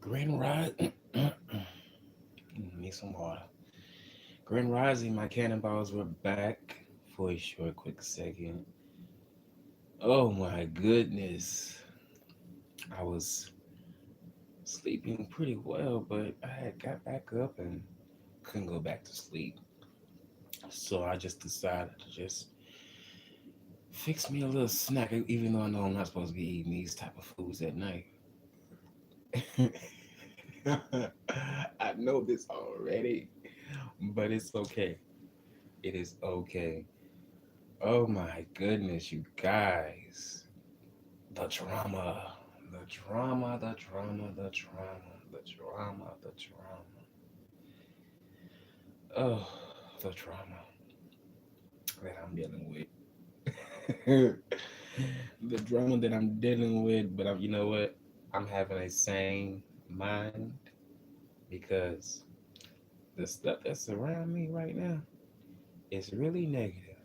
Grand Rise. Need some water. Grand Rising, my cannonballs were back for a short, quick second. Oh my goodness. I was sleeping pretty well, but I had got back up and couldn't go back to sleep. So I just decided to just fix me a little snack, even though I know I'm not supposed to be eating these type of foods at night. I know this already, but it's okay. It is okay. Oh my goodness, you guys. The drama. The drama, the drama, the drama, the drama, the drama. Oh, the drama that I'm dealing with. The drama that I'm dealing with, but you know what? I'm having a sane mind because the stuff that's around me right now is really negative.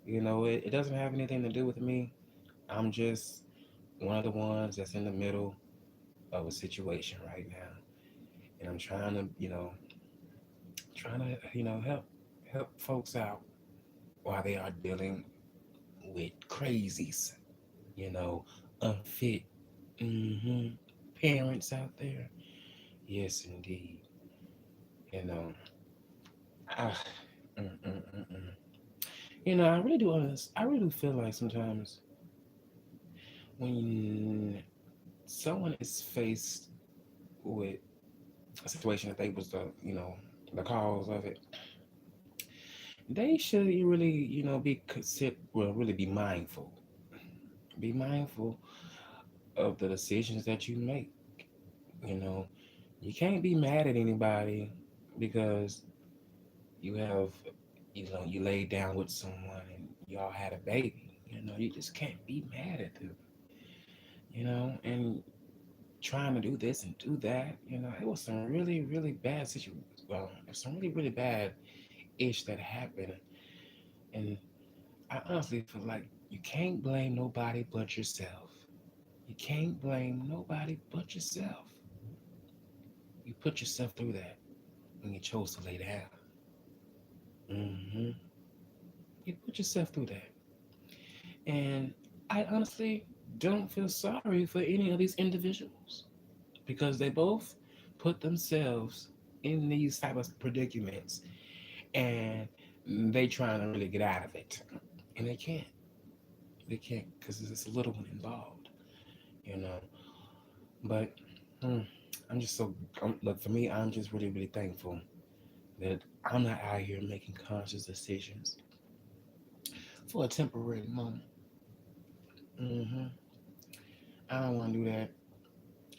It doesn't have anything to do with me. I'm just one of the ones that's in the middle of a situation right now. And I'm trying to, help folks out while they are dealing with crazies, you know, unfit hmm parents out there. Yes, indeed. You know, ah, mm, mm, mm, mm. I really do. I really do feel like sometimes when someone is faced with a situation that they was the cause of it, they should really be consider well really be mindful of the decisions that you make. You know, you can't be mad at anybody because you have you laid down with someone and y'all had a baby. You just can't be mad at them. And trying to do this and do that. It was some really really bad situations. Well, there's some really really bad ish that happened, and I honestly feel like you can't blame nobody but yourself. You can't blame nobody but yourself. You put yourself through that when you chose to lay down. hmm You put yourself through that. And I honestly don't feel sorry for any of these individuals because they both put themselves in these type of predicaments and they trying to really get out of it. And they can't. They can't because there's a little one involved, you know. But mm, I'm just look, for me, I'm just really, really thankful that I'm not out here making conscious decisions for a temporary moment. hmm I don't want to do that.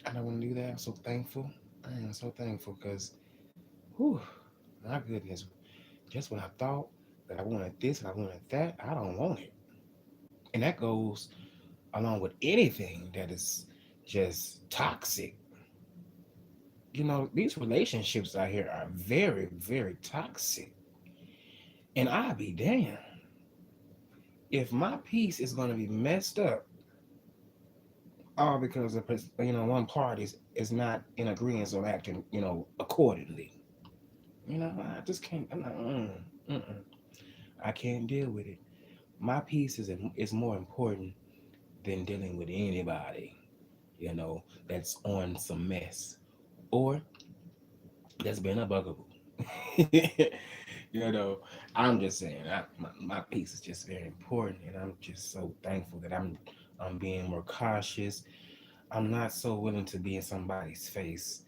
I don't want to do that. I'm so thankful. I am so thankful because, whew, my goodness, just when I thought that I wanted this and I wanted that, I don't want it. And that goes along with anything that is just toxic. These relationships out here are very, very toxic. And I'll be damned if my peace is going to be messed up all because one party is not in agreement on acting accordingly. I just can't. I'm not. Mm-mm. I can't deal with it. My peace is more important than dealing with anybody. That's on some mess or that's been a bugaboo. you know, I'm just saying, my peace is just very important, and I'm just so thankful that I'm being more cautious. I'm not so willing to be in somebody's face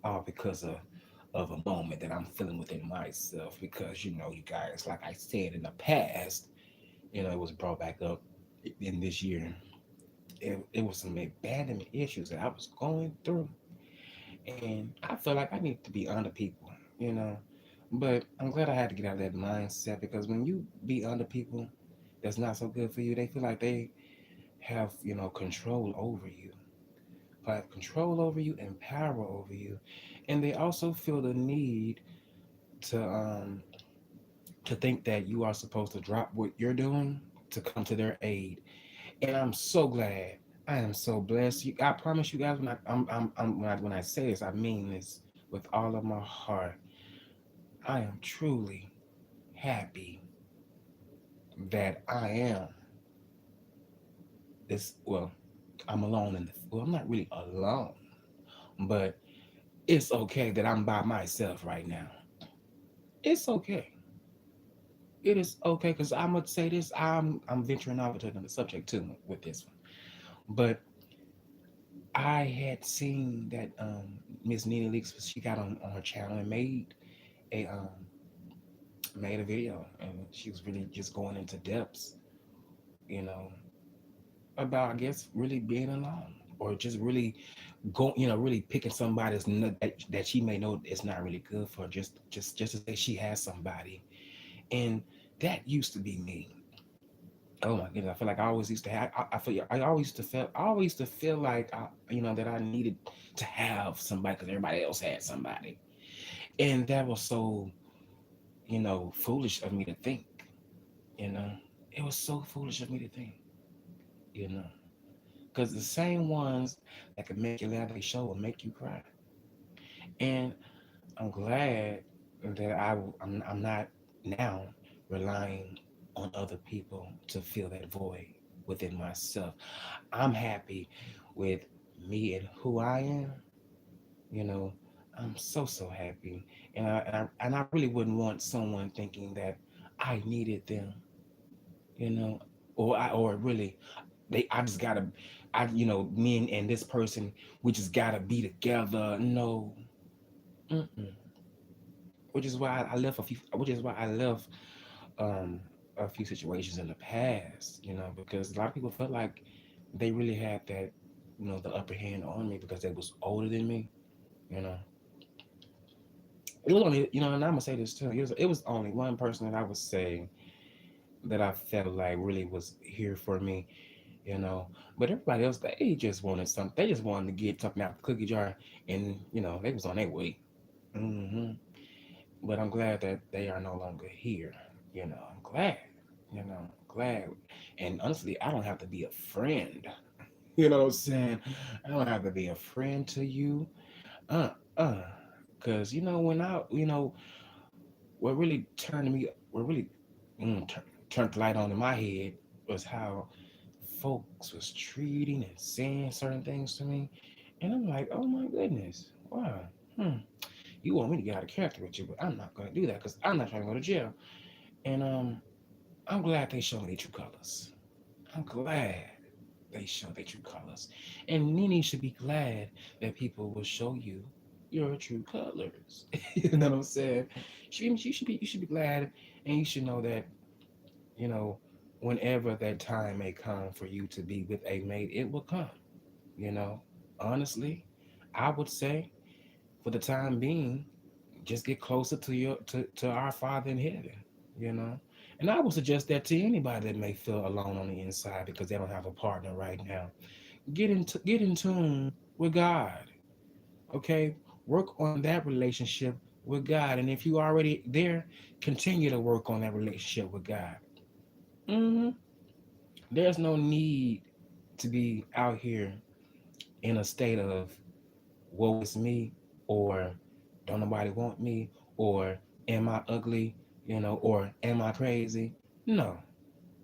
all because of a moment that I'm feeling within myself. Because you guys, like I said in the past, it was brought back up in this year. It was some abandonment issues that I was going through, and I felt like I needed to be under people, you know. But I'm glad I had to get out of that mindset because when you be under people that's not so good for you, they feel like they have control over you, have control over you and power over you, and they also feel the need to um to think that you are supposed to drop what you're doing to come to their aid. And I'm so glad. I am so blessed. I promise you guys, when I say this, I mean this with all of my heart. I am truly happy that I am this. Well, I'm alone in the. Well, I'm not really alone, but it's okay that I'm by myself right now. It's okay. It is okay because I'm gonna say this. I'm venturing off into another subject too with this one, but I had seen that Miss Nina Leaks, she got on her channel and a made a video, and she was really just going into depths, you know, about, I guess, really being alone, or just really really picking somebody's that she may know it's not really good for, just to say she has somebody. And that used to be me. Oh my goodness, I feel like I always used to have. I feel I always used to feel. I always used to feel like that I needed to have somebody because everybody else had somebody, and that was so foolish of me to think. You know, it was so foolish of me to think. You know, because the same ones that could make you laugh, they show will make you cry. And I'm glad that I'm not now relying on other people to fill that void within myself. I'm happy with me and who I am. You know, I'm so happy, and I really wouldn't want someone thinking that I needed them. You know, or really I just gotta me and this person, we just gotta be together. No. Mm-mm. Which is why I left a few. Which is why I left um, a few situations in the past. Because a lot of people felt like they really had that, the upper hand on me because they was older than me. You know, it was only, and I'm gonna say this too. It was only one person that I would say that I felt like really was here for me. But everybody else, they just wanted something. They just wanted to get something out the cookie jar, and they was on their way. hmm But I'm glad that they are no longer here. I'm glad. Glad. And honestly, I don't have to be a friend. You know what I'm saying? I don't have to be a friend to you. Uh, uh. Because, what really turned me, what really turned the light on in my head was how folks was treating and saying certain things to me. And I'm like, oh my goodness, wow. Hmm. You want me to get out of character with you, but I'm not going to do that because I'm not trying to go to jail. And I'm glad they showed me their true colors. I'm glad they showed their true colors. And Nene should be glad that people will show you your true colors. You know what I'm saying? You should be glad, and you should know that, you know, whenever that time may come for you to be with a mate, it will come. You know, honestly, I would say for the time being, just get closer to our Father in heaven. You know, and I would suggest that to anybody that may feel alone on the inside because they don't have a partner right now. Get in tune with God. Okay, work on that relationship with God, and if you already there, continue to work on that relationship with God. hmm There's no need to be out here in a state of woe is me, or don't nobody want me, or am I ugly, or am I crazy? No.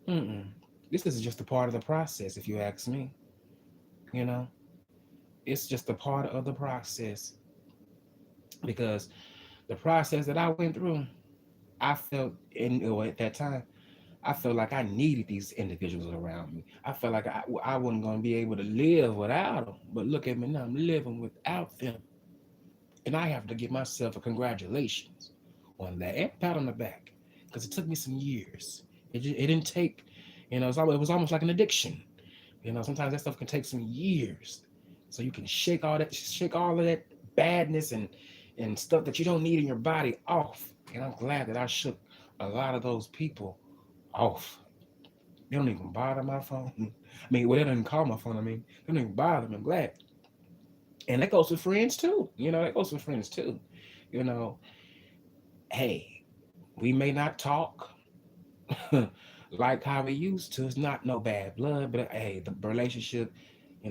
Mm-mm. This is just a part of the process, if you ask me. You know, it's just a part of the process because the process that I went through, I felt at that time, I felt like I needed these individuals around me. I felt like I wasn't going to be able to live without them. But look at me now, I'm living without them. And I have to give myself a congratulations on that and a pat on the back because it took me some years. It didn't take, it was almost like an addiction. Sometimes that stuff can take some years. So you can shake all of that badness and stuff that you don't need in your body off. And I'm glad that I shook a lot of those people off. They don't even bother my phone. I mean, well, they don't even call my phone. I mean, they don't even bother me. I'm glad. And that goes with friends too. That goes with friends too. You know, hey, we may not talk like how we used to. It's not no bad blood, but hey, the relationship,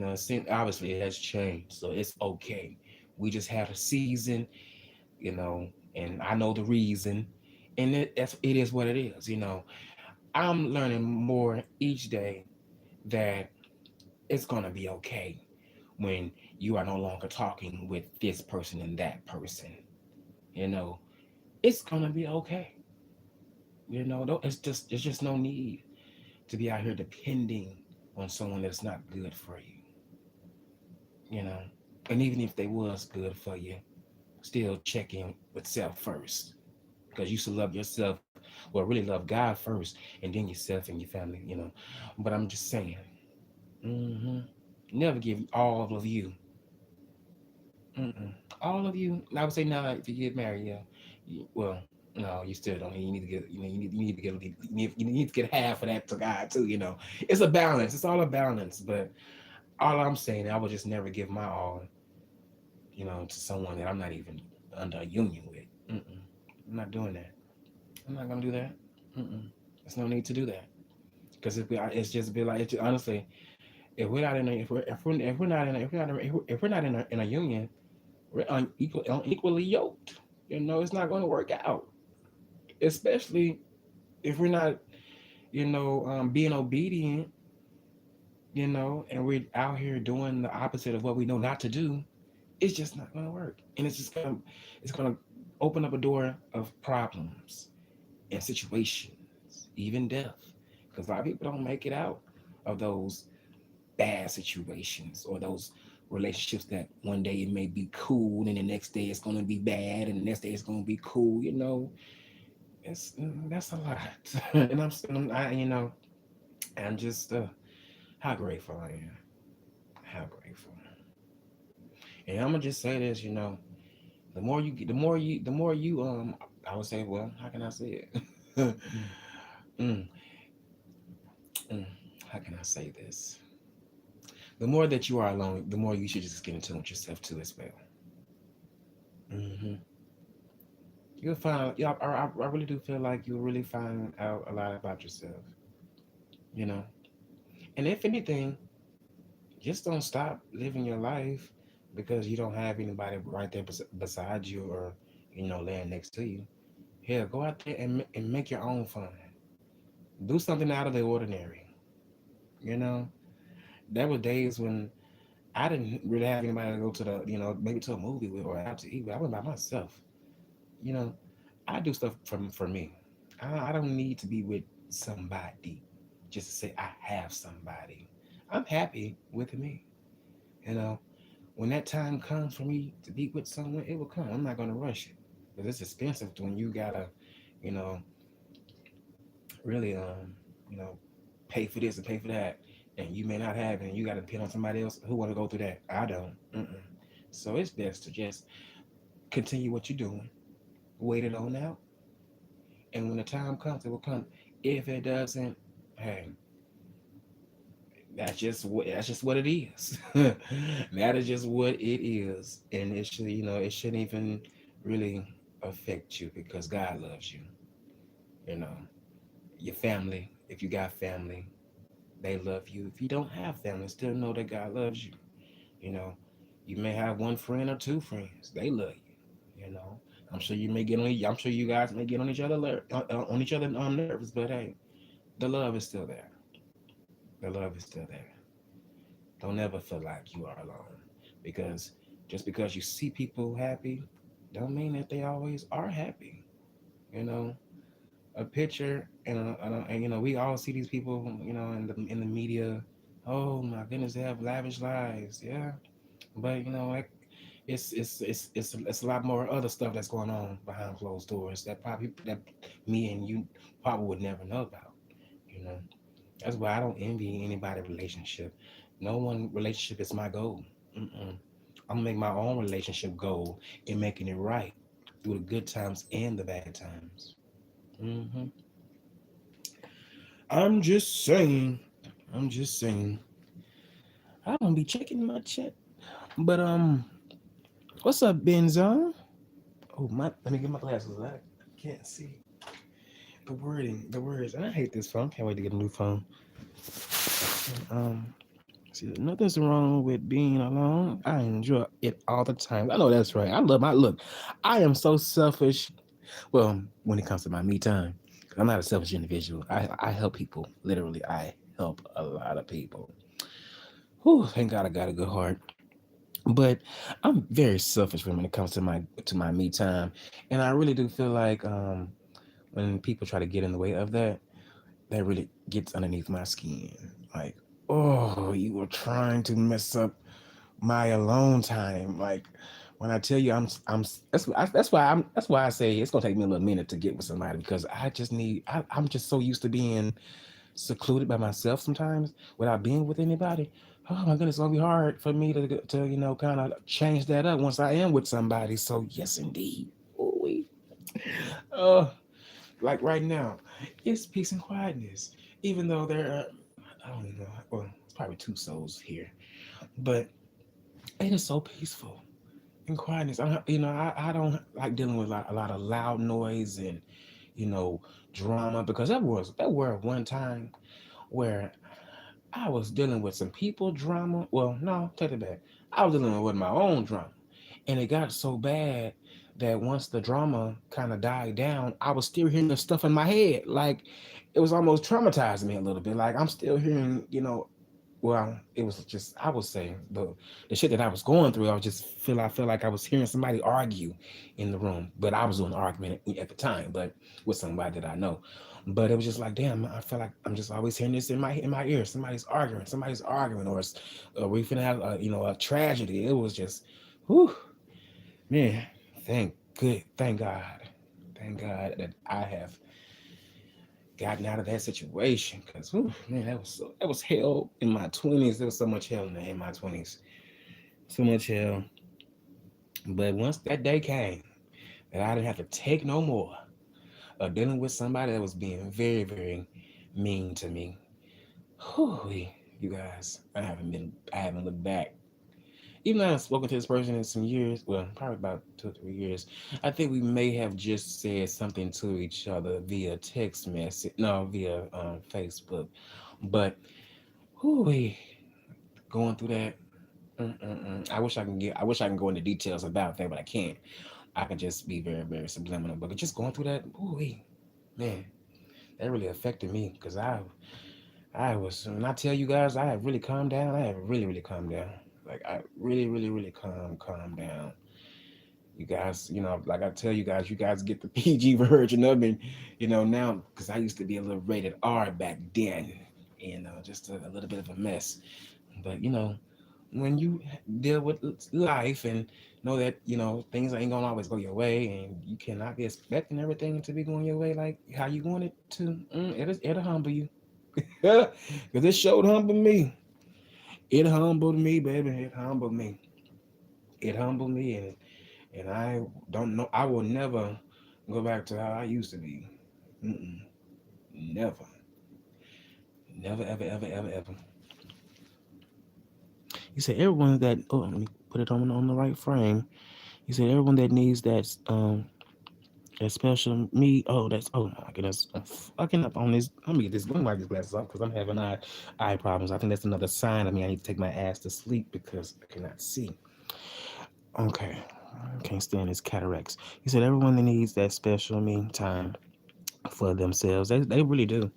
Obviously it has changed, so it's okay. We just had a season, you know, and I know the reason, and it is what it is. I'm learning more each day that it's gonna be okay when you are no longer talking with this person and that person. You know, it's gonna be okay. It's just no need to be out here depending on someone that's not good for you. You know, and even if they was good for you, still check in with self first, because you should love yourself. Well, really love God first, and then yourself and your family. But I'm just saying, hmm never give all of you. Mm-mm. All of you. I would say now, if you get married, yeah. Well, no, you still don't. You need to get. You need to get. You need to get half of that to God too. It's a balance. It's all a balance. But all I'm saying, I would just never give my all. To someone that I'm not even under a union with. Mm-mm. I'm not doing that. I'm not gonna do that. Mm-mm. There's no need to do that, because it's just be like honestly, if we're not in a, if we're not in a, if we're not in a union, we're unequally yoked. It's not going to work out, especially if we're not, being obedient, and we're out here doing the opposite of what we know not to do. It's just not going to work, and it's gonna open up a door of problems and situations, even death, because a lot of people don't make it out of those bad situations or those relationships that one day it may be cool and the next day it's going to be bad and the next day it's going to be cool. That's a lot. And I'm just how grateful I am. How grateful. And I'm gonna just say this, the more you get, the more you I would say, well, how can I say it? mm, mm, how can I say this? The more that you are alone, the more you should just get in tune with yourself too as well. hmm You'll find, yeah, I really do feel like you'll really find out a lot about yourself, you know. And if anything, just don't stop living your life because you don't have anybody right there beside you, or laying next to you. Hell, go out there and make your own fun. Do something out of the ordinary. You know, there were days when I didn't really have anybody to go to maybe to a movie with or out to eat with. I went by myself. You know, I do stuff for me. I don't need to be with somebody just to say I have somebody. I'm happy with me. You know, when that time comes for me to be with someone, it will come. I'm not gonna rush it because it's expensive when you gotta, you know, really you know, pay for this and pay for that, and you may not have it, and you gotta depend on somebody else who want to go through that. I don't. Mm-mm. So it's best to just continue what you're doing, wait it on out, and when the time comes, it will come. If it doesn't, hey, that's just what it is. That is just what it is, and it shouldn't even really affect you because God loves you. You know, your family, if you got family, they love you. If you don't have family, still know that God loves you. You know, you may have one friend or two friends, they love you. I'm sure you guys may get on each other nerves, but hey, the love is still there. The love is still there. Don't ever feel like you are alone, because just because you see people happy, don't mean that they always are happy. You know, a picture and we all see these people, in the media. Oh my goodness, they have lavish lives, yeah. But like, it's a lot more other stuff that's going on behind closed doors that me and you probably would never know about. You know, that's why I don't envy anybody relationship. No one relationship is my goal. Mm-mm. I'm gonna make my own relationship goal in making it right through the good times and the bad times. hmm I'm just saying. I'm just saying. I'm gonna be checking my chat. But what's up, Benzo? Oh my, let me get my glasses. I can't see the wording, the words. I hate this phone. Can't wait to get a new phone. Um, See, nothing's wrong with being alone. I enjoy it all the time. I know that's right. I love my look. I am so selfish. Well, when it comes to my me time, 'cause I'm not a selfish individual. I help people. Literally, I help a lot of people. Whew, thank God I got a good heart. But I'm very selfish when it comes to my me time, and I really do feel like when people try to get in the way of that, that really gets underneath my skin. Like, oh, you were trying to mess up my alone time. Like when I tell you that's why I say it's gonna take me a little minute to get with somebody because I'm just so used to being secluded by myself sometimes without being with anybody. Oh my goodness, it's gonna be hard for me to kind of change that up once I am with somebody. So yes, indeed. Ooh, uh, like right now, it's peace and quietness. Even though there are, I don't even know. Well, it's probably two souls here, but it is so peaceful and quietness. I don't like dealing with a lot of loud noise and you know drama because that were one time where I was dealing with some people drama. Well, no, take it back. I was dealing with my own drama. And it got so bad that once the drama kind of died down, I was still hearing the stuff in my head. Like it was almost traumatizing me a little bit. Like I'm still hearing, well, it was just I would say the shit that I was going through. I feel like I was hearing somebody argue in the room, but I was doing the argument at the time, but with somebody that I know. But it was just like, damn, I feel like I'm just always hearing this in my ear. Somebody's arguing, or we finna have a tragedy. It was just, whew, man. Thank God that I have gotten out of that situation because man, that was hell in my 20s. There was so much hell in my 20s, so much hell. But once that day came that I didn't have to take no more of dealing with somebody that was being very, very mean to me, whew, you guys, I haven't looked back. Even though I haven't spoken to this person in some years, well, probably about 2 or 3 years, I think we may have just said something to each other via text message, no, via Facebook. But whew, going through that, I wish I can go into details about that, but I can't. I can just be very, very subliminal. But just going through that, ooh, man, that really affected me because I was, when I tell you guys, I have really calmed down. I have really, really calmed down. Like I really, really, really calm down. You guys, like I tell you guys get the PG version of it, now because I used to be a little rated R back then, just a little bit of a mess. But when you deal with life and know that things ain't gonna always go your way, and you cannot be expecting everything to be going your way like how you want it to, it'll humble you. Because it showed humble me. It humbled me, baby. It humbled me, and I don't know. I will never go back to how I used to be. Mm-mm. Never, never, ever, ever, ever, ever. He said everyone that let me put it on the right frame. He said everyone that needs that special me. Oh, oh my goodness. I'm fucking up on this. Let me wipe these glasses off because I'm having eye problems. I think that's another sign of me. I need to take my ass to sleep because I cannot see. Okay. I can't stand his cataracts. He said everyone that needs that special me time for themselves. They really do.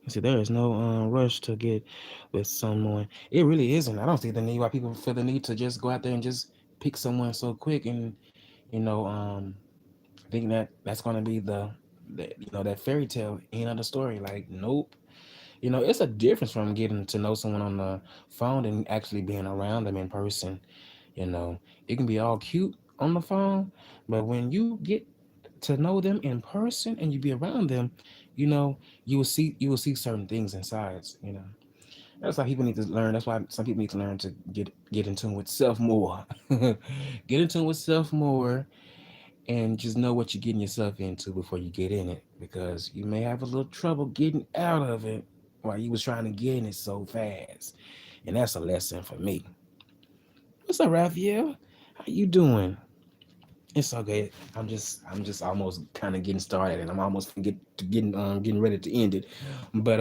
He said there is no rush to get with someone. It really isn't. I don't see the need why people feel the need to just go out there and just pick someone so quick and thinking that that's gonna be that fairy tale end of the story. Like, nope. It's a difference from getting to know someone on the phone and actually being around them in person. It can be all cute on the phone, but when you get to know them in person and you be around them, you know, you will see certain things inside. That's why people need to learn. That's why some people need to learn to get in tune with self more. Get in tune with self more and just know what you're getting yourself into before you get in it, because you may have a little trouble getting out of it while you was trying to get in it so fast. And that's a lesson for me. What's up, Raphael? How you doing? It's okay. I'm just almost kind of getting started, and I'm almost getting ready to end it. But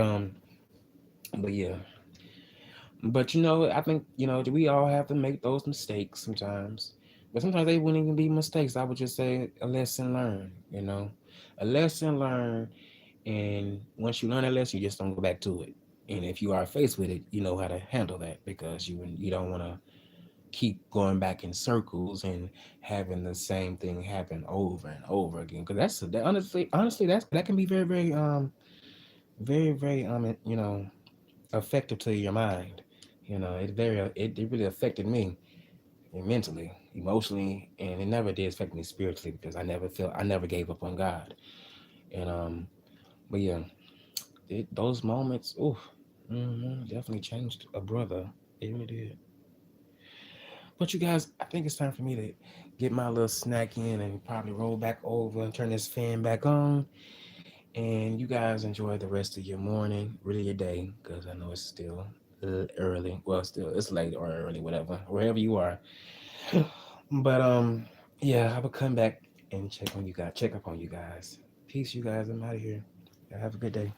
but yeah. But I think we all have to make those mistakes sometimes. But sometimes they wouldn't even be mistakes. I would just say a lesson learned. A lesson learned, and once you learn that lesson, you just don't go back to it. And if you are faced with it, you know how to handle that because you don't want to keep going back in circles and having the same thing happen over and over again. Because honestly, that can be very, very, very, very, effective to your mind. It really affected me mentally, emotionally, and it never did affect me spiritually because I never gave up on God. And but yeah, those moments, definitely changed a brother. It really did. But you guys, I think it's time for me to get my little snack in and probably roll back over and turn this fan back on. And you guys enjoy the rest of your morning, really your day, because I know it's still early. Well, still it's late or early, whatever, wherever you are. But yeah, I will come back and check up on you guys. Peace, you guys. I'm out of here. Have a good day.